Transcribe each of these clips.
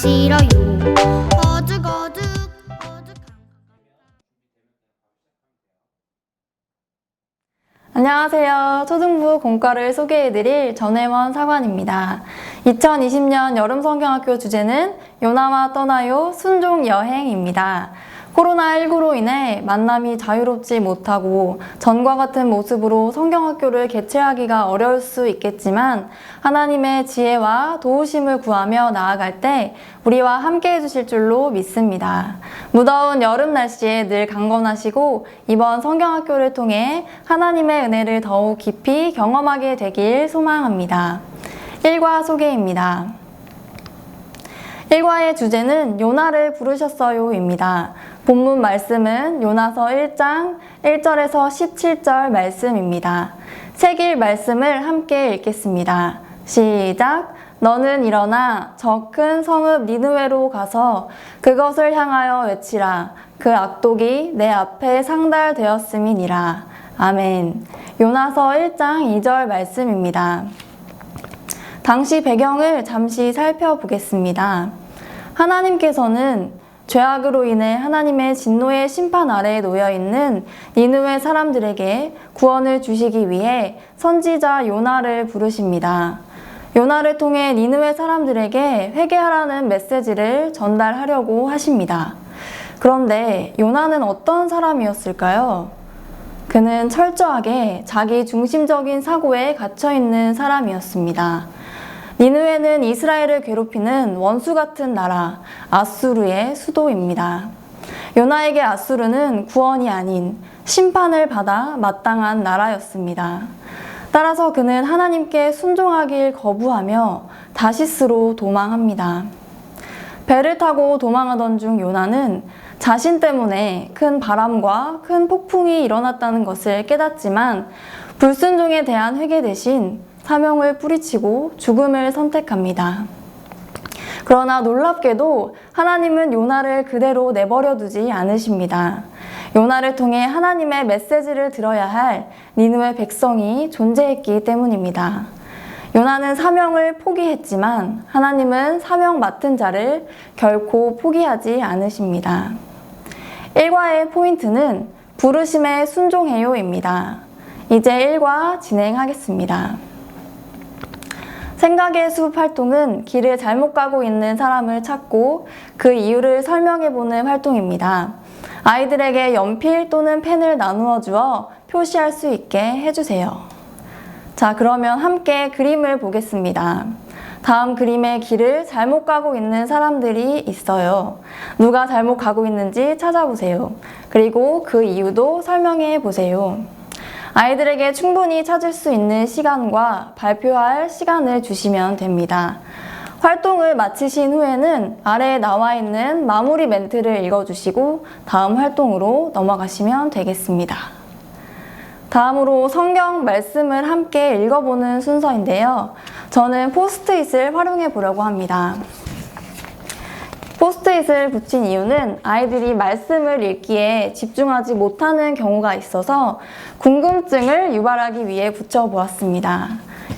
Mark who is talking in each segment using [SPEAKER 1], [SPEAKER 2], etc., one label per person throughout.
[SPEAKER 1] 싫어요. 어죽어죽
[SPEAKER 2] 안녕하세요. 초등부 공과를 소개해드릴 전혜원 사관입니다. 2020년 여름성경학교 주제는 요나와 떠나요 순종여행입니다. 코로나19로 인해 만남이 자유롭지 못하고 전과 같은 모습으로 성경학교를 개최하기가 어려울 수 있겠지만 하나님의 지혜와 도우심을 구하며 나아갈 때 우리와 함께 해주실 줄로 믿습니다. 무더운 여름 날씨에 늘 강건하시고 이번 성경학교를 통해 하나님의 은혜를 더욱 깊이 경험하게 되길 소망합니다. 1과 소개입니다. 1과의 주제는 요나를 부르셨어요입니다. 본문 말씀은 요나서 1장 1절에서 17절 말씀입니다. 새길 말씀을 함께 읽겠습니다. 시작! 너는 일어나 저 큰 성읍 니느웨로 가서 그것을 향하여 외치라. 그 악독이 내 앞에 상달되었음이니라. 아멘. 요나서 1장 2절 말씀입니다. 당시 배경을 잠시 살펴보겠습니다. 하나님께서는 죄악으로 인해 하나님의 진노의 심판 아래에 놓여있는 니느웨 사람들에게 구원을 주시기 위해 선지자 요나를 부르십니다. 요나를 통해 니느웨 사람들에게 회개하라는 메시지를 전달하려고 하십니다. 그런데 요나는 어떤 사람이었을까요? 그는 철저하게 자기 중심적인 사고에 갇혀있는 사람이었습니다. 니느웨는 이스라엘을 괴롭히는 원수 같은 나라 아수르의 수도입니다. 요나에게 아수르는 구원이 아닌 심판을 받아 마땅한 나라였습니다. 따라서 그는 하나님께 순종하길 거부하며 다시스로 도망합니다. 배를 타고 도망하던 중 요나는 자신 때문에 큰 바람과 큰 폭풍이 일어났다는 것을 깨닫지만 불순종에 대한 회개 대신 사명을 뿌리치고 죽음을 선택합니다. 그러나 놀랍게도 하나님은 요나를 그대로 내버려 두지 않으십니다. 요나를 통해 하나님의 메시지를 들어야 할 니느웨 백성이 존재했기 때문입니다. 요나는 사명을 포기했지만 하나님은 사명 맡은 자를 결코 포기하지 않으십니다. 1과의 포인트는 부르심에 순종해요입니다. 이제 1과 진행하겠습니다. 생각의 숲 활동은 길을 잘못 가고 있는 사람을 찾고 그 이유를 설명해보는 활동입니다. 아이들에게 연필 또는 펜을 나누어 주어 표시할 수 있게 해주세요. 자, 그러면 함께 그림을 보겠습니다. 다음 그림의 길을 잘못 가고 있는 사람들이 있어요. 누가 잘못 가고 있는지 찾아보세요. 그리고 그 이유도 설명해 보세요. 아이들에게 충분히 찾을 수 있는 시간과 발표할 시간을 주시면 됩니다. 활동을 마치신 후에는 아래에 나와 있는 마무리 멘트를 읽어주시고 다음 활동으로 넘어가시면 되겠습니다. 다음으로 성경 말씀을 함께 읽어보는 순서인데요. 저는 포스트잇을 활용해 보려고 합니다. 포스트잇을 붙인 이유는 아이들이 말씀을 읽기에 집중하지 못하는 경우가 있어서 궁금증을 유발하기 위해 붙여보았습니다.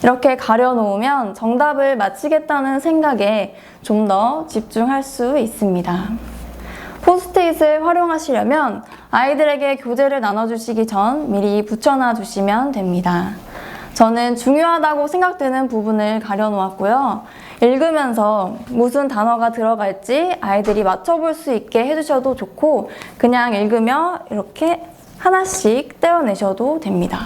[SPEAKER 2] 이렇게 가려놓으면 정답을 맞히겠다는 생각에 좀 더 집중할 수 있습니다. 포스트잇을 활용하시려면 아이들에게 교재를 나눠주시기 전 미리 붙여놔 주시면 됩니다. 저는 중요하다고 생각되는 부분을 가려놓았고요. 읽으면서 무슨 단어가 들어갈지 아이들이 맞춰볼 수 있게 해주셔도 좋고 그냥 읽으며 이렇게 하나씩 떼어내셔도 됩니다.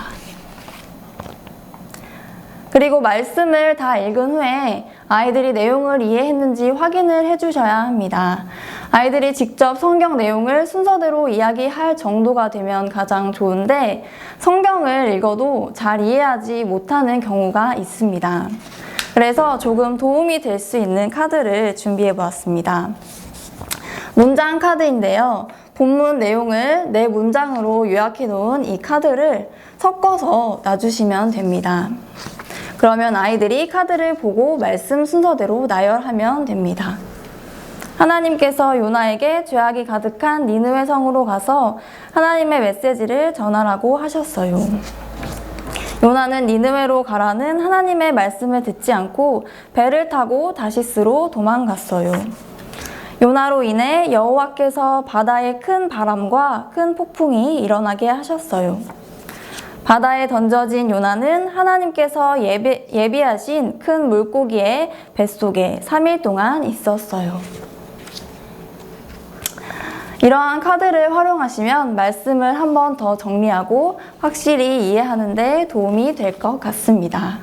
[SPEAKER 2] 그리고 말씀을 다 읽은 후에 아이들이 내용을 이해했는지 확인을 해주셔야 합니다. 아이들이 직접 성경 내용을 순서대로 이야기할 정도가 되면 가장 좋은데 성경을 읽어도 잘 이해하지 못하는 경우가 있습니다. 그래서 조금 도움이 될 수 있는 카드를 준비해 보았습니다. 문장 카드인데요. 본문 내용을 네 문장으로 요약해 놓은 이 카드를 섞어서 놔주시면 됩니다. 그러면 아이들이 카드를 보고 말씀 순서대로 나열하면 됩니다. 하나님께서 요나에게 죄악이 가득한 니느웨 성으로 가서 하나님의 메시지를 전하라고 하셨어요. 요나는 니느웨로 가라는 하나님의 말씀을 듣지 않고 배를 타고 다시스로 도망갔어요. 요나로 인해 여호와께서 바다에 큰 바람과 큰 폭풍이 일어나게 하셨어요. 바다에 던져진 요나는 하나님께서 예비하신 큰 물고기의 뱃속에 3일 동안 있었어요. 이러한 카드를 활용하시면 말씀을 한 번 더 정리하고 확실히 이해하는 데 도움이 될 것 같습니다.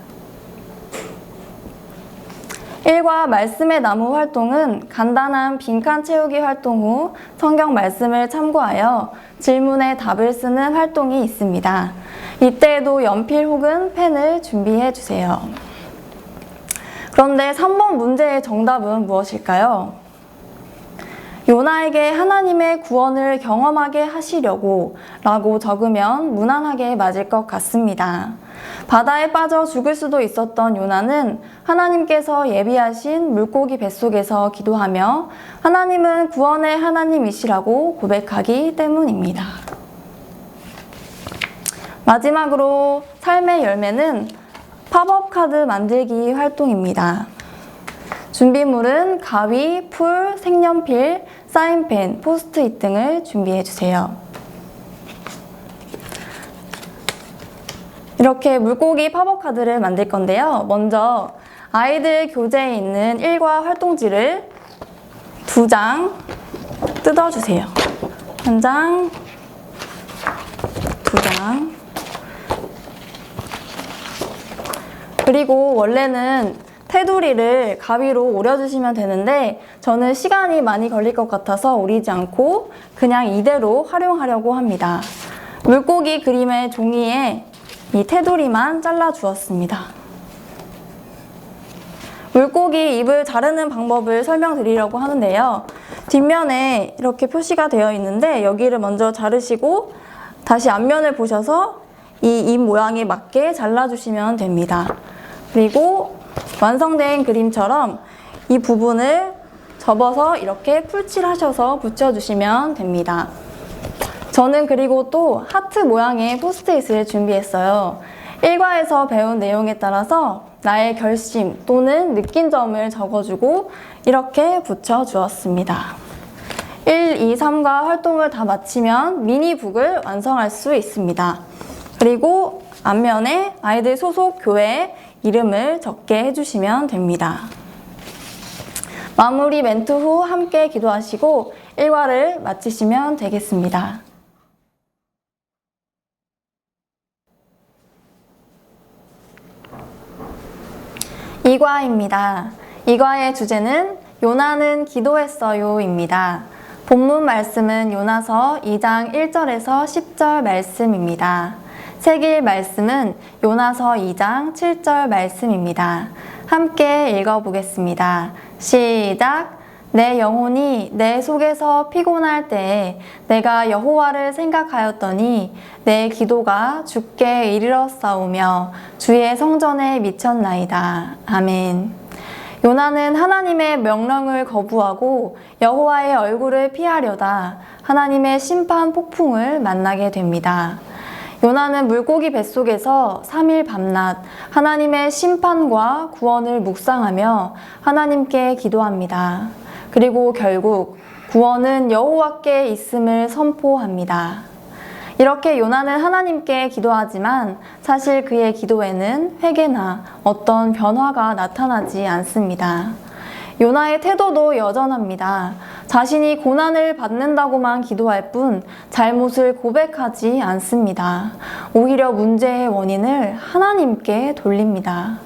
[SPEAKER 2] 1과 말씀의 나무 활동은 간단한 빈칸 채우기 활동 후 성경 말씀을 참고하여 질문에 답을 쓰는 활동이 있습니다. 이때에도 연필 혹은 펜을 준비해 주세요. 그런데 3번 문제의 정답은 무엇일까요? 요나에게 하나님의 구원을 경험하게 하시려고 라고 적으면 무난하게 맞을 것 같습니다. 바다에 빠져 죽을 수도 있었던 요나는 하나님께서 예비하신 물고기 뱃속에서 기도하며 하나님은 구원의 하나님이시라고 고백하기 때문입니다. 마지막으로 삶의 열매는 팝업 카드 만들기 활동입니다. 준비물은 가위, 풀, 색연필, 사인펜, 포스트잇 등을 준비해 주세요. 이렇게 물고기 팝업 카드를 만들 건데요. 먼저 아이들 교재에 있는 일과 활동지를 2장 뜯어주세요. 1장, 2장. 그리고 원래는 테두리를 가위로 오려주시면 되는데 저는 시간이 많이 걸릴 것 같아서 오리지 않고 그냥 이대로 활용하려고 합니다. 물고기 그림의 종이에 이 테두리만 잘라 주었습니다. 물고기 입을 자르는 방법을 설명드리려고 하는데요. 뒷면에 이렇게 표시가 되어 있는데 여기를 먼저 자르시고 다시 앞면을 보셔서 이 입 모양에 맞게 잘라주시면 됩니다. 그리고 완성된 그림처럼 이 부분을 접어서 이렇게 풀칠하셔서 붙여주시면 됩니다. 저는 그리고 또 하트 모양의 포스트잇을 준비했어요. 1과에서 배운 내용에 따라서 나의 결심 또는 느낀 점을 적어주고 이렇게 붙여주었습니다. 1, 2, 3과 활동을 다 마치면 미니북을 완성할 수 있습니다. 그리고 앞면에 아이들 소속 교회 이름을 적게 해주시면 됩니다. 마무리 멘트 후 함께 기도하시고 1과를 마치시면 되겠습니다. 이과입니다. 이과의 주제는 요나는 기도했어요입니다. 본문 말씀은 요나서 2장 1절에서 10절 말씀입니다. 새길 말씀은 요나서 2장 7절 말씀입니다. 함께 읽어보겠습니다. 시작! 내 영혼이 내 속에서 피곤할 때에 내가 여호와를 생각하였더니 내 기도가 주께 이르렀사오며 주의 성전에 미쳤나이다. 아멘. 요나는 하나님의 명령을 거부하고 여호와의 얼굴을 피하려다 하나님의 심판 폭풍을 만나게 됩니다. 요나는 물고기 뱃속에서 3일 밤낮 하나님의 심판과 구원을 묵상하며 하나님께 기도합니다. 그리고 결국 구원은 여호와께 있음을 선포합니다. 이렇게 요나는 하나님께 기도하지만 사실 그의 기도에는 회개나 어떤 변화가 나타나지 않습니다. 요나의 태도도 여전합니다. 자신이 고난을 받는다고만 기도할 뿐 잘못을 고백하지 않습니다. 오히려 문제의 원인을 하나님께 돌립니다.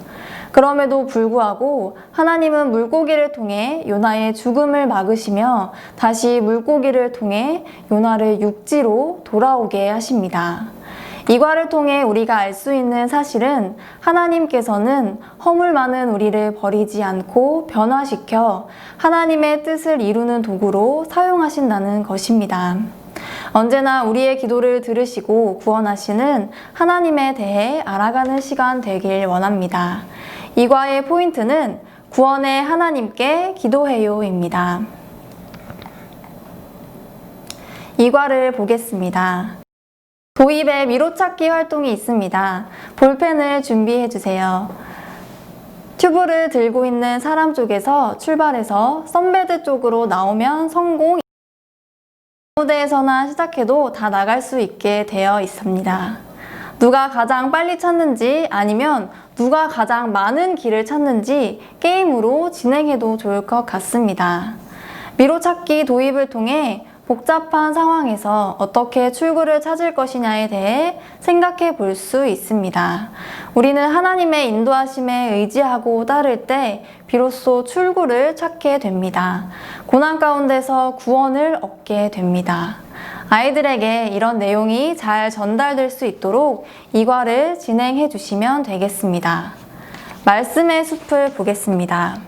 [SPEAKER 2] 그럼에도 불구하고 하나님은 물고기를 통해 요나의 죽음을 막으시며 다시 물고기를 통해 요나를 육지로 돌아오게 하십니다. 이과를 통해 우리가 알 수 있는 사실은 하나님께서는 허물 많은 우리를 버리지 않고 변화시켜 하나님의 뜻을 이루는 도구로 사용하신다는 것입니다. 언제나 우리의 기도를 들으시고 구원하시는 하나님에 대해 알아가는 시간 되길 원합니다. 이과의 포인트는 구원의 하나님께 기도해요입니다. 이과를 보겠습니다. 도입에 미로찾기 활동이 있습니다. 볼펜을 준비해 주세요. 튜브를 들고 있는 사람 쪽에서 출발해서 선베드 쪽으로 나오면 성공. 무대에서나 시작해도 다 나갈 수 있게 되어 있습니다. 누가 가장 빨리 찾는지 아니면 누가 가장 많은 길을 찾는지 게임으로 진행해도 좋을 것 같습니다. 미로찾기 도입을 통해 복잡한 상황에서 어떻게 출구를 찾을 것이냐에 대해 생각해 볼 수 있습니다. 우리는 하나님의 인도하심에 의지하고 따를 때 비로소 출구를 찾게 됩니다. 고난 가운데서 구원을 얻게 됩니다. 아이들에게 이런 내용이 잘 전달될 수 있도록 이과를 진행해 주시면 되겠습니다. 말씀의 숲을 보겠습니다.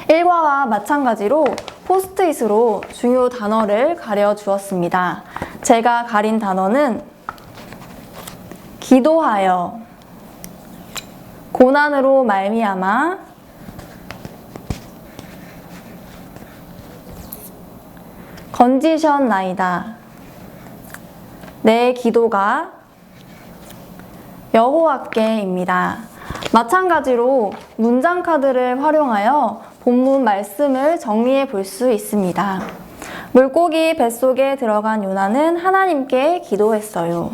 [SPEAKER 2] 1과와 마찬가지로 포스트잇으로 중요 단어를 가려 주었습니다. 제가 가린 단어는 기도하여, 고난으로 말미암아, 건지셨나이다. 내 기도가 여호와께입니다. 마찬가지로 문장 카드를 활용하여 본문 말씀을 정리해 볼 수 있습니다. 물고기 뱃속에 들어간 요나는 하나님께 기도했어요.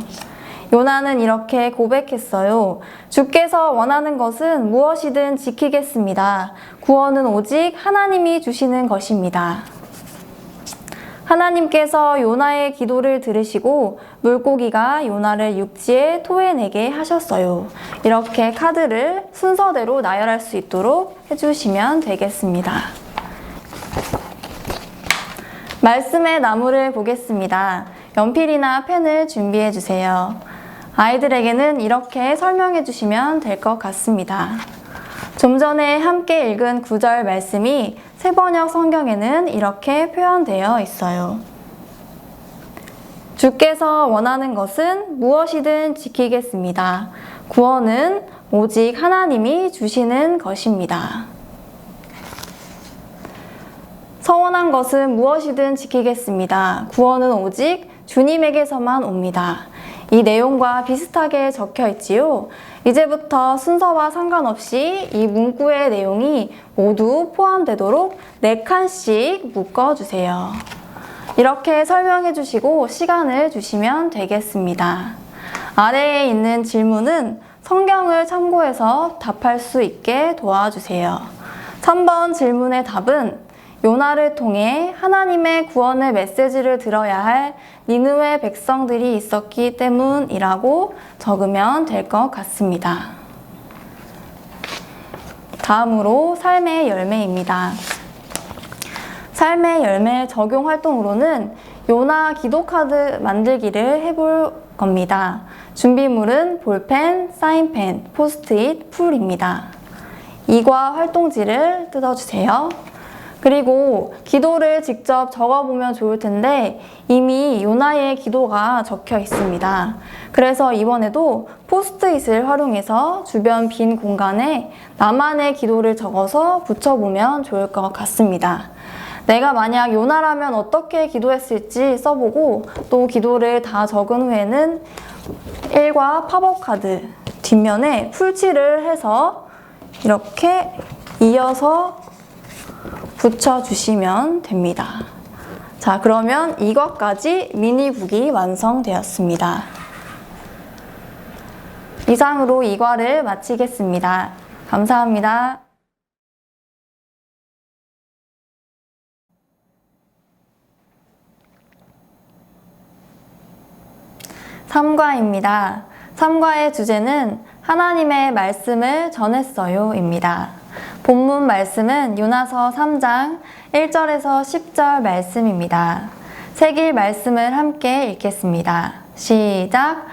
[SPEAKER 2] 요나는 이렇게 고백했어요. 주께서 원하는 것은 무엇이든 지키겠습니다. 구원은 오직 하나님이 주시는 것입니다. 하나님께서 요나의 기도를 들으시고 물고기가 요나를 육지에 토해내게 하셨어요. 이렇게 카드를 순서대로 나열할 수 있도록 해주시면 되겠습니다. 말씀의 나무를 보겠습니다. 연필이나 펜을 준비해 주세요. 아이들에게는 이렇게 설명해 주시면 될 것 같습니다. 좀 전에 함께 읽은 구절 말씀이 새번역 성경에는 이렇게 표현되어 있어요. 주께서 원하는 것은 무엇이든 지키겠습니다. 구원은 오직 하나님이 주시는 것입니다. 서원한 것은 무엇이든 지키겠습니다. 구원은 오직 주님에게서만 옵니다. 이 내용과 비슷하게 적혀 있지요. 이제부터 순서와 상관없이 이 문구의 내용이 모두 포함되도록 4칸씩 묶어주세요. 이렇게 설명해 주시고 시간을 주시면 되겠습니다. 아래에 있는 질문은 성경을 참고해서 답할 수 있게 도와주세요. 3번 질문의 답은 요나를 통해 하나님의 구원의 메시지를 들어야 할 니느웨 백성들이 있었기 때문이라고 적으면 될 것 같습니다. 다음으로 삶의 열매입니다. 삶의 열매 적용 활동으로는 요나 기도 카드 만들기를 해볼 겁니다. 준비물은 볼펜, 사인펜, 포스트잇, 풀입니다. 이과 활동지를 뜯어주세요. 그리고 기도를 직접 적어보면 좋을 텐데 이미 요나의 기도가 적혀 있습니다. 그래서 이번에도 포스트잇을 활용해서 주변 빈 공간에 나만의 기도를 적어서 붙여보면 좋을 것 같습니다. 내가 만약 요나라면 어떻게 기도했을지 써보고 또 기도를 다 적은 후에는 1과 팝업 카드 뒷면에 풀칠을 해서 이렇게 이어서 붙여주시면 됩니다. 자, 그러면 이것까지 미니북이 완성되었습니다. 이상으로 이과를 마치겠습니다. 감사합니다. 3과입니다. 3과의 주제는 하나님의 말씀을 전했어요입니다. 본문 말씀은 요나서 3장 1절에서 10절 말씀입니다. 새길 말씀을 함께 읽겠습니다. 시작!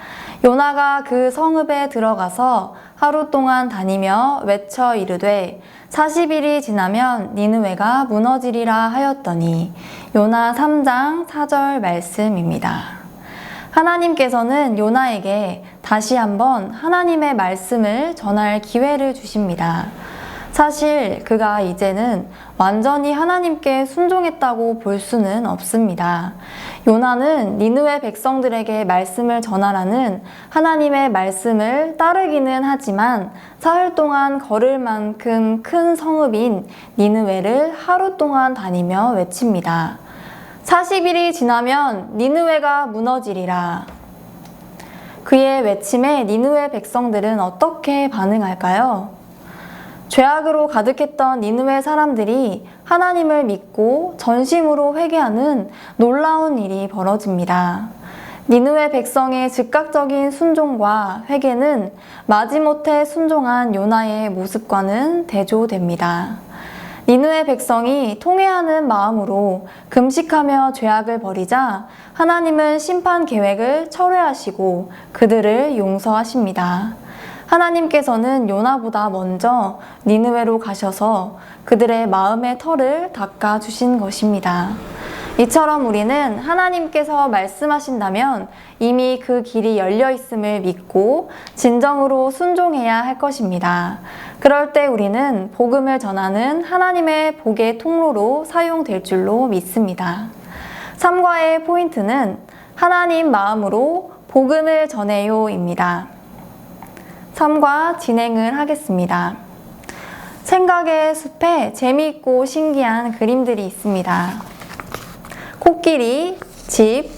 [SPEAKER 2] 요나가 그 성읍에 들어가서 하루 동안 다니며 외쳐 이르되 40일이 지나면 니느웨가 무너지리라 하였더니 요나 3장 4절 말씀입니다. 하나님께서는 요나에게 다시 한번 하나님의 말씀을 전할 기회를 주십니다. 사실 그가 이제는 완전히 하나님께 순종했다고 볼 수는 없습니다. 요나는 니느웨 백성들에게 말씀을 전하라는 하나님의 말씀을 따르기는 하지만 사흘 동안 걸을 만큼 큰 성읍인 니느웨를 하루 동안 다니며 외칩니다. 40일이 지나면 니느웨가 무너지리라. 그의 외침에 니느웨 백성들은 어떻게 반응할까요? 죄악으로 가득했던 니느웨 사람들이 하나님을 믿고 전심으로 회개하는 놀라운 일이 벌어집니다. 니느웨 백성의 즉각적인 순종과 회개는 마지못해 순종한 요나의 모습과는 대조됩니다. 니느웨 백성이 통회하는 마음으로 금식하며 죄악을 버리자 하나님은 심판 계획을 철회하시고 그들을 용서하십니다. 하나님께서는 요나보다 먼저 니느웨로 가셔서 그들의 마음의 털을 닦아주신 것입니다. 이처럼 우리는 하나님께서 말씀하신다면 이미 그 길이 열려 있음을 믿고 진정으로 순종해야 할 것입니다. 그럴 때 우리는 복음을 전하는 하나님의 복의 통로로 사용될 줄로 믿습니다. 3과의 포인트는 하나님 마음으로 복음을 전해요입니다. 3과 진행을 하겠습니다. 생각의 숲에 재미있고 신기한 그림들이 있습니다. 코끼리, 집,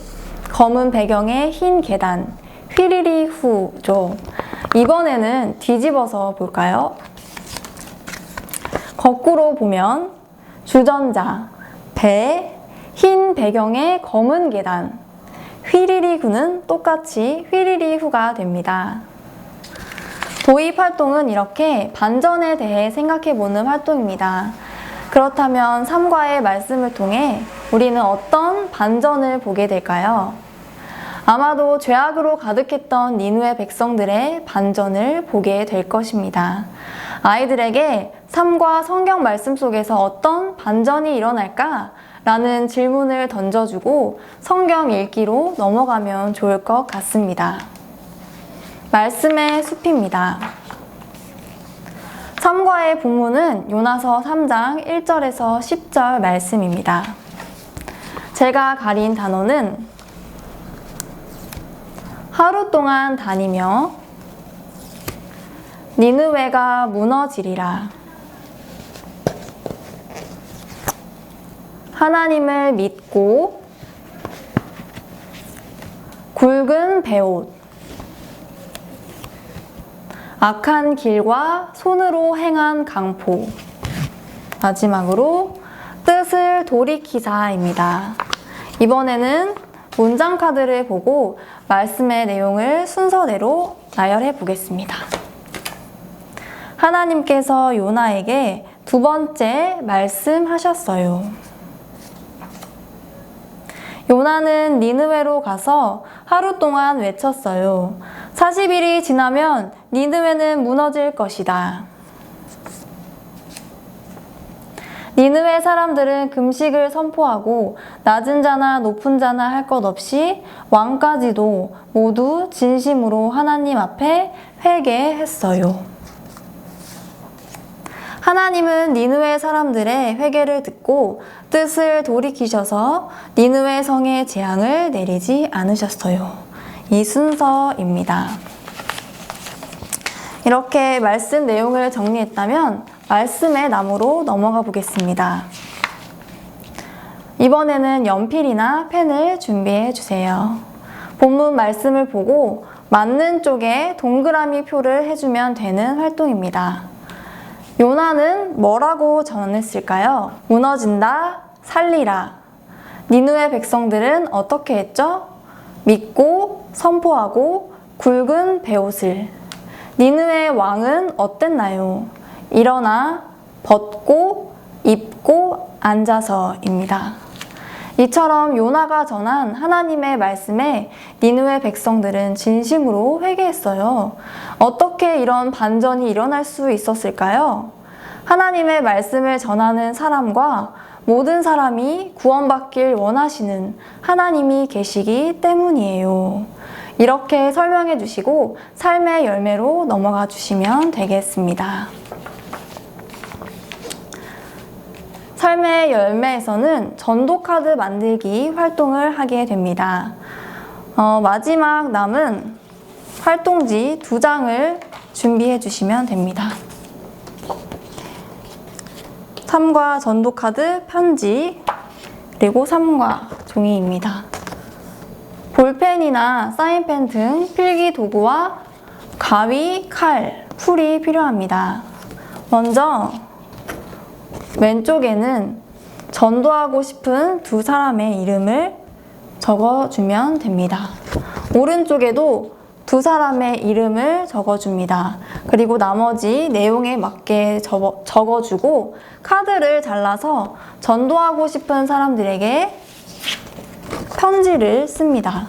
[SPEAKER 2] 검은 배경의 흰 계단, 휘리리 후죠. 이번에는 뒤집어서 볼까요? 거꾸로 보면 주전자, 배, 흰 배경의 검은 계단, 휘리리 후는 똑같이 휘리리 후가 됩니다. 도입 활동은 이렇게 반전에 대해 생각해보는 활동입니다. 그렇다면 3과의 말씀을 통해 우리는 어떤 반전을 보게 될까요? 아마도 죄악으로 가득했던 니느웨 백성들의 반전을 보게 될 것입니다. 아이들에게 3과 성경 말씀 속에서 어떤 반전이 일어날까? 라는 질문을 던져주고 성경 읽기로 넘어가면 좋을 것 같습니다. 말씀의 숲입니다. 3과의 본문은 요나서 3장 1절에서 10절 말씀입니다. 제가 가린 단어는 하루 동안 다니며 니느웨가 무너지리라. 하나님을 믿고 굵은 베옷 악한 길과 손으로 행한 강포 마지막으로 뜻을 돌이키사입니다. 이번에는 문장 카드를 보고 말씀의 내용을 순서대로 나열해 보겠습니다. 하나님께서 요나에게 두 번째 말씀하셨어요. 요나는 니느웨로 가서 하루 동안 외쳤어요. 40일이 지나면 니느웨는 무너질 것이다. 니느웨 사람들은 금식을 선포하고 낮은 자나 높은 자나 할 것 없이 왕까지도 모두 진심으로 하나님 앞에 회개했어요. 하나님은 니느웨 사람들의 회개를 듣고 뜻을 돌이키셔서 니느웨 성에 재앙을 내리지 않으셨어요. 이 순서입니다. 이렇게 말씀 내용을 정리했다면 말씀의 나무로 넘어가 보겠습니다. 이번에는 연필이나 펜을 준비해 주세요. 본문 말씀을 보고 맞는 쪽에 동그라미 표를 해주면 되는 활동입니다. 요나는 뭐라고 전했을까요? 무너진다, 살리라. 니느웨 백성들은 어떻게 했죠? 믿고 선포하고 굵은 베옷을. 니느웨 왕은 어땠나요? 일어나 벗고 입고 앉아서입니다. 이처럼 요나가 전한 하나님의 말씀에 니느웨 백성들은 진심으로 회개했어요. 어떻게 이런 반전이 일어날 수 있었을까요? 하나님의 말씀을 전하는 사람과 모든 사람이 구원받길 원하시는 하나님이 계시기 때문이에요. 이렇게 설명해 주시고 삶의 열매로 넘어가 주시면 되겠습니다. 삶의 열매에서는 전도카드 만들기 활동을 하게 됩니다. 마지막 남은 활동지 2장을 준비해 주시면 됩니다. 삶과 전도카드, 편지, 그리고 삶과 종이입니다. 볼펜이나 사인펜 등 필기 도구와 가위, 칼, 풀이 필요합니다. 먼저 왼쪽에는 전도하고 싶은 2 사람의 이름을 적어주면 됩니다. 오른쪽에도 2 사람의 이름을 적어줍니다. 그리고 나머지 내용에 맞게 적어주고 카드를 잘라서 전도하고 싶은 사람들에게 편지를 씁니다.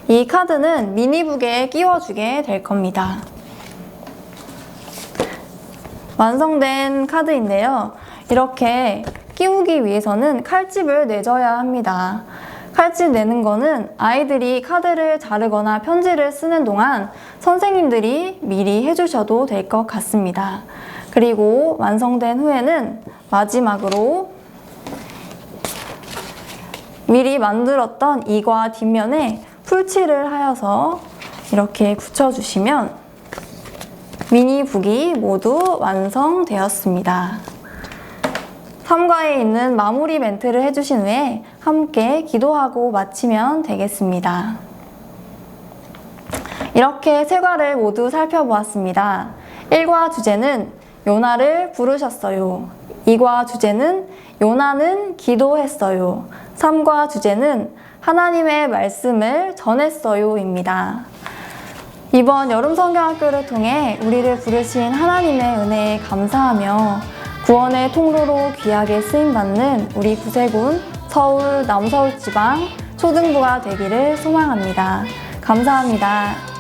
[SPEAKER 2] 이 카드는 미니북에 끼워주게 될 겁니다. 완성된 카드인데요. 이렇게 끼우기 위해서는 칼집을 내줘야 합니다. 칼집 내는 거는 아이들이 카드를 자르거나 편지를 쓰는 동안 선생님들이 미리 해주셔도 될 것 같습니다. 그리고 완성된 후에는 마지막으로 미리 만들었던 이과 뒷면에 풀칠을 하여서 이렇게 붙여주시면 미니북이 모두 완성되었습니다. 3과에 있는 마무리 멘트를 해주신 후에 함께 기도하고 마치면 되겠습니다. 이렇게 3과를 모두 살펴보았습니다. 1과 주제는 요나를 부르셨어요. 2과 주제는 요나는 기도했어요. 3과 주제는 하나님의 말씀을 전했어요 입니다. 이번 여름 성경학교를 통해 우리를 부르신 하나님의 은혜에 감사하며 구원의 통로로 귀하게 쓰임받는 우리 구세군 서울 남서울지방 초등부가 되기를 소망합니다. 감사합니다.